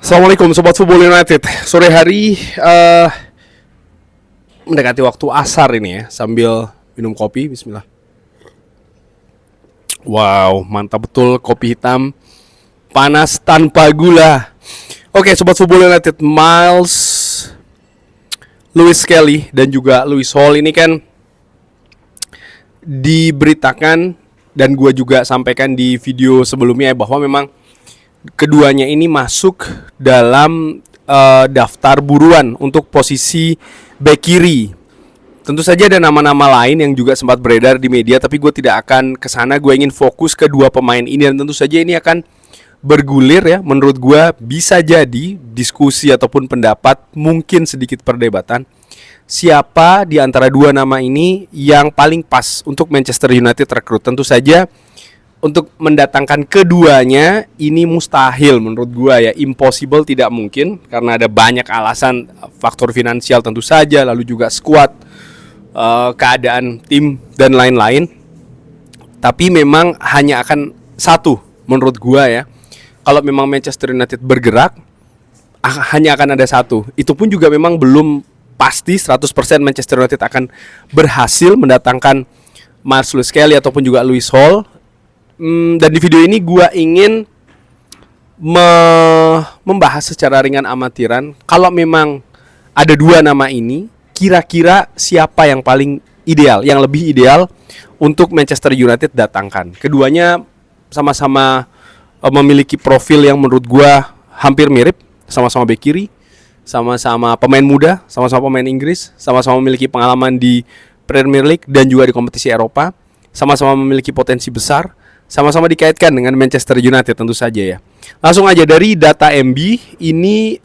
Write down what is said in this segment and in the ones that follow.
Assalamualaikum Sobat Football United. Sore hari mendekati waktu asar ini ya, sambil minum kopi. Bismillah. Wow, mantap betul kopi hitam panas tanpa gula. Oke, Sobat Football United, Miles Lewis Kelly dan juga Lewis Hall ini kan diberitakan dan gua juga sampaikan di video sebelumnya bahwa memang keduanya ini masuk dalam daftar buruan untuk posisi bek kiri. Tentu saja ada nama-nama lain yang juga sempat beredar di media, tapi gue tidak akan kesana. Gue ingin fokus ke dua pemain ini dan tentu saja ini akan bergulir ya. Menurut gue bisa jadi diskusi ataupun pendapat, mungkin sedikit perdebatan. Siapa di antara dua nama ini yang paling pas untuk Manchester United rekrut? Tentu saja untuk mendatangkan keduanya ini mustahil menurut gua ya, impossible, tidak mungkin karena ada banyak alasan, faktor finansial tentu saja, lalu juga squad, keadaan tim dan lain-lain. Tapi memang hanya akan satu menurut gua ya. Kalau memang Manchester United bergerak hanya akan ada satu. Itu pun juga memang belum pasti 100% Manchester United akan berhasil mendatangkan Miles Lewis Kelly ataupun juga Lewis Hall. Dan di video ini gue ingin membahas secara ringan amatiran, kalau memang ada dua nama ini, kira-kira siapa yang paling ideal, yang lebih ideal untuk Manchester United datangkan. Keduanya sama-sama memiliki profil yang menurut gue hampir mirip, sama-sama bek kiri, sama-sama pemain muda, sama-sama pemain Inggris, sama-sama memiliki pengalaman di Premier League dan juga di kompetisi Eropa, sama-sama memiliki potensi besar, sama-sama dikaitkan dengan Manchester United tentu saja ya. Langsung aja dari data MB ini,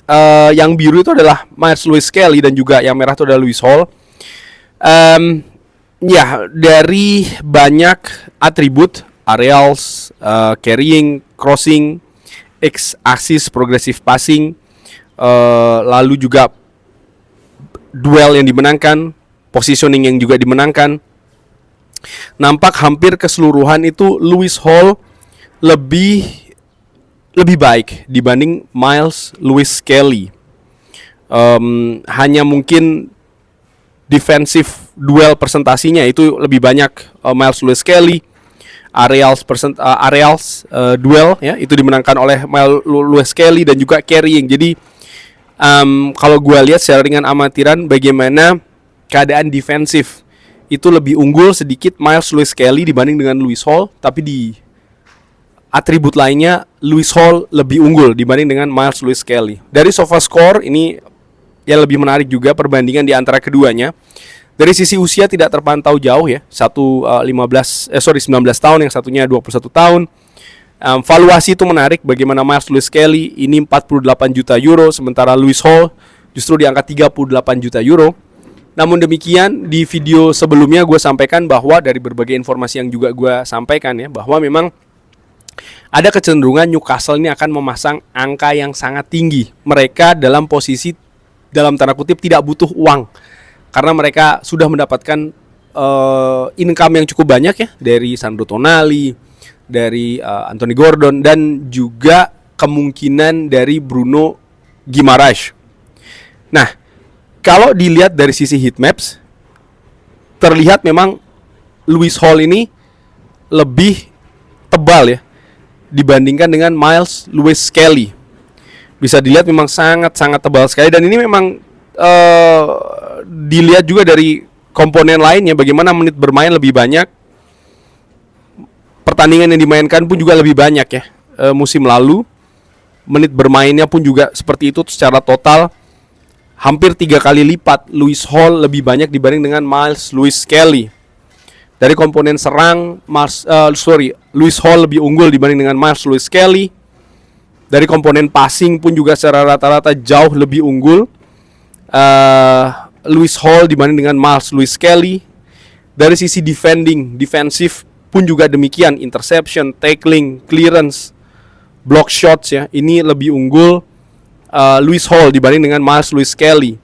yang biru itu adalah Miles Lewis Kelly dan juga yang merah itu adalah Lewis Hall. Ya, dari banyak atribut, aerials, carrying, crossing, X-axis, progressive passing, lalu juga duel yang dimenangkan, positioning yang juga dimenangkan, nampak hampir keseluruhan itu Lewis Hall lebih baik dibanding Miles Lewis Kelly. Hanya mungkin defensive duel presentasinya itu lebih banyak Miles Lewis Kelly. Aerials duel ya itu dimenangkan oleh Miles Lewis Kelly dan juga carrying. Jadi kalau gue lihat secara ringan amatiran bagaimana keadaan defensif itu lebih unggul sedikit Miles Lewis Kelly dibanding dengan Lewis Hall, tapi di atribut lainnya Lewis Hall lebih unggul dibanding dengan Miles Lewis Kelly. Dari SofaScore ini yang lebih menarik juga perbandingan di antara keduanya. Dari sisi usia tidak terpantau jauh ya. 19 tahun, yang satunya 21 tahun. Valuasi itu menarik bagaimana Miles Lewis Kelly ini 48 juta euro, sementara Lewis Hall justru di angka 38 juta euro. Namun demikian, di video sebelumnya gue sampaikan bahwa dari berbagai informasi yang juga gue sampaikan ya, bahwa memang ada kecenderungan Newcastle ini akan memasang angka yang sangat tinggi. Mereka dalam posisi, dalam tanda kutip, tidak butuh uang, karena mereka sudah mendapatkan income yang cukup banyak ya, dari Sandro Tonali, dari Anthony Gordon, dan juga kemungkinan dari Bruno Guimaraes. Nah, kalau dilihat dari sisi heatmaps, terlihat memang Lewis Hall ini lebih tebal ya dibandingkan dengan Miles Lewis Kelly. Bisa dilihat memang sangat-sangat tebal sekali, dan ini memang dilihat juga dari komponen lainnya, bagaimana menit bermain lebih banyak, pertandingan yang dimainkan pun juga lebih banyak ya. Musim lalu menit bermainnya pun juga seperti itu secara total. Hampir 3 kali lipat Lewis Hall lebih banyak dibanding dengan Miles Lewis Kelly. Dari komponen serang, Lewis Hall lebih unggul dibanding dengan Miles Lewis Kelly. Dari komponen passing pun juga secara rata-rata jauh lebih unggul Lewis Hall dibanding dengan Miles Lewis Kelly. Dari sisi defensif pun juga demikian, interception, tackling, clearance, block shots ya, ini lebih unggul Lewis Hall dibanding dengan Miles Lewis Kelly.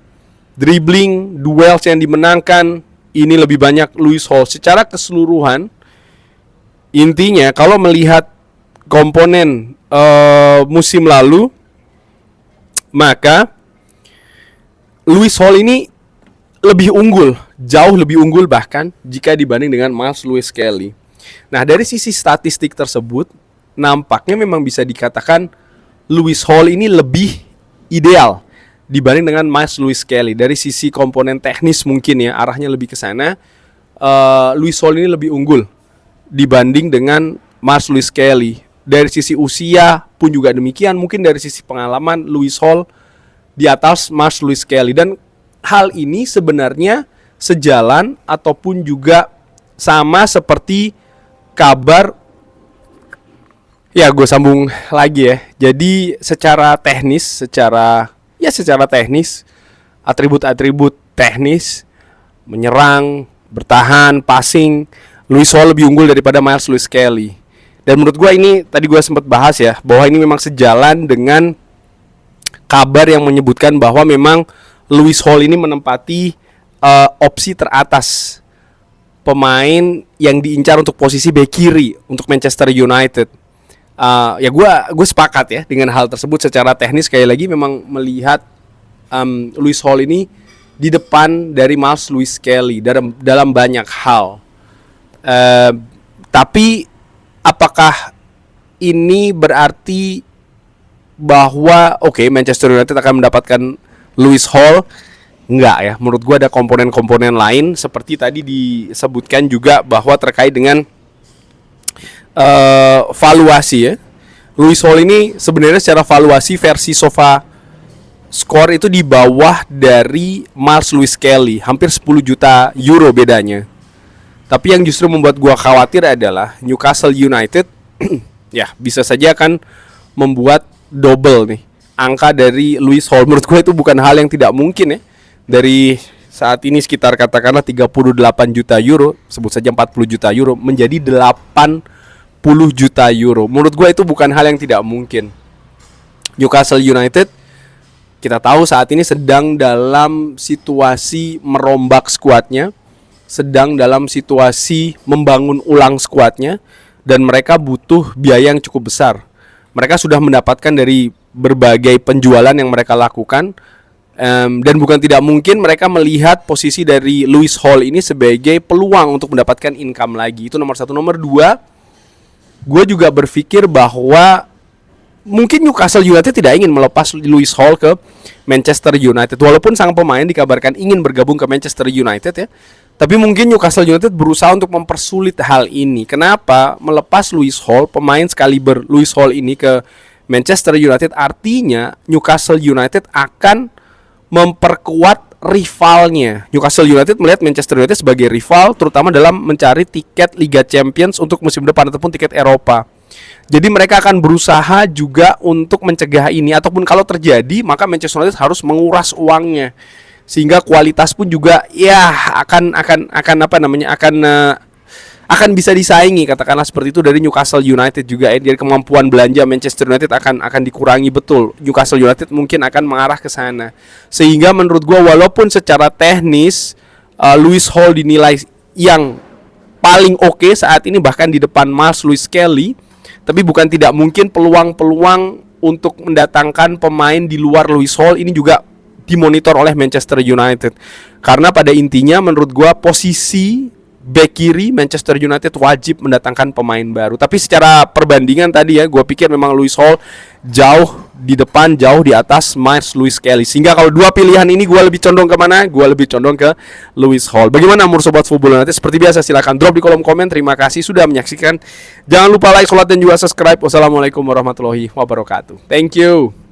Dribbling, duels yang dimenangkan, ini lebih banyak Lewis Hall. Secara keseluruhan, intinya kalau melihat komponen musim lalu, maka Lewis Hall ini lebih unggul, jauh lebih unggul bahkan jika dibanding dengan Miles Lewis Skelly. Nah, dari sisi statistik tersebut, nampaknya memang bisa dikatakan Lewis Hall ini lebih ideal dibanding dengan Miles Lewis Skelly. Dari sisi komponen teknis mungkin ya, arahnya lebih ke sana. Lewis Hall ini lebih unggul dibanding dengan Miles Lewis Skelly. Dari sisi usia pun juga demikian, mungkin dari sisi pengalaman Lewis Hall di atas Miles Lewis Skelly. Dan hal ini sebenarnya sejalan ataupun juga sama seperti kabar. Ya, gue sambung lagi ya. Jadi secara teknis, secara teknis, atribut-atribut teknis, menyerang, bertahan, passing, Lewis Hall lebih unggul daripada Miles Lewis Skelly. Dan menurut gue ini, tadi gue sempat bahas ya, bahwa ini memang sejalan dengan kabar yang menyebutkan bahwa memang Lewis Hall ini menempati opsi teratas pemain yang diincar untuk posisi bek kiri untuk Manchester United. Ya gue sepakat ya dengan hal tersebut. Secara teknis sekali lagi memang melihat Lewis Hall ini di depan dari Miles Lewis Skelly dalam banyak hal. Tapi apakah ini berarti bahwa Manchester United akan mendapatkan Lewis Hall? Enggak ya, menurut gue ada komponen-komponen lain seperti tadi disebutkan juga bahwa terkait dengan valuasi ya. Lewis Hall ini sebenarnya secara valuasi versi Sofa Score itu di bawah dari Miles Lewis Skelly, hampir 10 juta euro bedanya. Tapi yang justru membuat gue khawatir adalah Newcastle United ya bisa saja akan membuat double nih angka dari Lewis Hall. Menurut gue itu bukan hal yang tidak mungkin ya. Dari saat ini sekitar katakanlah 38 juta euro, sebut saja 40 juta euro, menjadi 80 juta euro. Menurut gue itu bukan hal yang tidak mungkin. Newcastle United kita tahu saat ini sedang dalam situasi merombak skuadnya, sedang dalam situasi membangun ulang skuadnya, dan mereka butuh biaya yang cukup besar. Mereka sudah mendapatkan dari berbagai penjualan yang mereka lakukan, dan bukan tidak mungkin mereka melihat posisi dari Lewis Hall ini sebagai peluang untuk mendapatkan income lagi. Itu nomor satu. Nomor dua, gue juga berpikir bahwa mungkin Newcastle United tidak ingin melepas Lewis Hall ke Manchester United. Walaupun sang pemain dikabarkan ingin bergabung ke Manchester United ya, tapi mungkin Newcastle United berusaha untuk mempersulit hal ini. Kenapa? Melepas Lewis Hall, pemain sekaliber Lewis Hall ini ke Manchester United, artinya Newcastle United akan memperkuat rivalnya. Newcastle United melihat Manchester United sebagai rival, terutama dalam mencari tiket Liga Champions untuk musim depan ataupun tiket Eropa. Jadi mereka akan berusaha juga untuk mencegah ini, ataupun kalau terjadi maka Manchester United harus menguras uangnya, sehingga kualitas pun juga ya akan bisa disaingi, katakanlah seperti itu, dari Newcastle United juga ya. Dari kemampuan belanja Manchester United akan dikurangi betul. Newcastle United mungkin akan mengarah ke sana. Sehingga menurut gua walaupun secara teknis Lewis Hall dinilai yang paling oke saat ini bahkan di depan Miles Lewis Skelly, tapi bukan tidak mungkin peluang-peluang untuk mendatangkan pemain di luar Lewis Hall ini juga dimonitor oleh Manchester United. Karena pada intinya menurut gua posisi bek kiri Manchester United wajib mendatangkan pemain baru. Tapi secara perbandingan tadi ya, gue pikir memang Lewis Hall jauh di depan, jauh di atas Miles Lewis Skelly. Sehingga kalau dua pilihan ini gue lebih condong kemana? Gue lebih condong ke Lewis Hall. Bagaimana menurut Sobat Football United? Seperti biasa silahkan drop di kolom komen. Terima kasih sudah menyaksikan. Jangan lupa like, share, dan juga subscribe. Wassalamualaikum warahmatullahi wabarakatuh. Thank you.